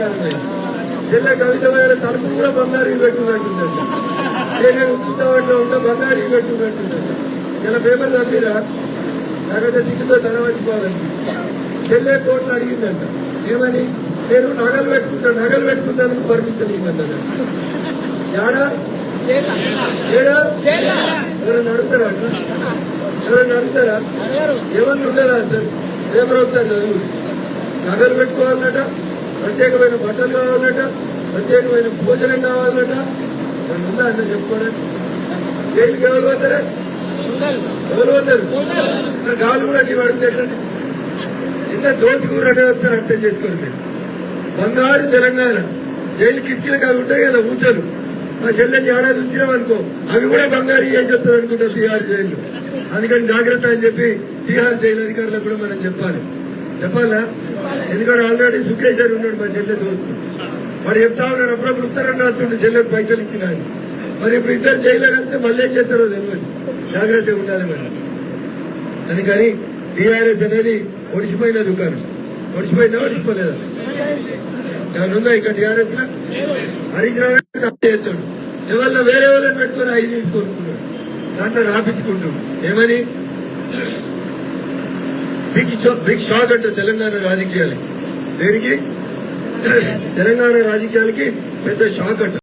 బంగారమైంది. చెల్లె కవిత తలుపు కూడా బంగారు పెట్టుకున్నట్టుందంట. నేను ఉత్తుతావట్లో ఉంటే బంగారు పెట్టుకున్నట్టుందంట. ఇలా పేపర్ తప్పిరా నాకైతే సిగ్గుతో ధర వచ్చిపోవాలని. చెల్లె కోట్లు అడిగిందంట. ఏమని? నేను నగలు పెట్టుకుంటాను పర్మిషన్ ఇవ్వదంట. ఏడా ఎవరైనా అడుగుతారా అట్లా? ఎవరైనా అడుగుతారా? ఏమన్నా ఉండదా సార్? పేపర్ ఒకసారి చదువు. నగలు పెట్టుకోవాలన్నట, ప్రత్యేకమైన బట్టలు కావాలన్నట, ప్రత్యేకమైన భోజనం కావాలన్నట. ఉందా అన్న చెప్పుకోవడానికి? జైలుకి ఎవరు పోతారా? ఎవరు పోతారు? గాలు కూడా అట్లా అడుగుతాడు. ఎంత దోసుకున్నట్టు ఒకసారి అర్థం చేసుకోండి మీరు. బంగారు తెలంగాణ జైలు కిటికీలకు అవి ఉంటాయి కదా ఊసలు. మా చెల్లెని ఏడాది ఉంచినామనుకో అవి కూడా బంగారు చేసి వస్తుంది అనుకుంటా తీహార్ జైలు. అందుకని జాగ్రత్త అని చెప్పి తీహార్ జైలు అధికారులకు కూడా మనం చెప్పాలా? ఎందుకంటే ఆల్రెడీ సుఖేశ్వర్ ఉన్నాడు మా చెల్లె దోస్తు. వాడు చెప్తా ఉన్నాడు అప్పుడప్పుడు ఉత్తరం రాస్తుండే చెల్లెకి పైసలు ఇచ్చిన. మరి ఇప్పుడు ఇద్దరు జైల్లో కలిస్తే మళ్ళీ ఏం చేస్తారో తెలియదు. జాగ్రత్తగా ఉండాలి మరి. అందుకని టీఆర్ఎస్ అనేది ఒడిసిపోయిన దుకాణం. ఒడిసిపోయిందా? ఒడిసిపోలేదా? ఏమైనా ఉందా ఇక్కడ టీఆర్ఎస్ లో? హరీష్ రావు చేస్తాడు. ఎవరిలో వేరే వాళ్ళని పెట్టుకుని ఐదు తీసుకొనుకున్నాడు. దాంట్లో రాపించుకుంటాడు. ఏమని? బిగ్ షాక్ అంటే తెలంగాణ రాజకీయాలకి. దేనికి? తెలంగాణ రాజకీయాలకి పెద్ద షాక్ అంట.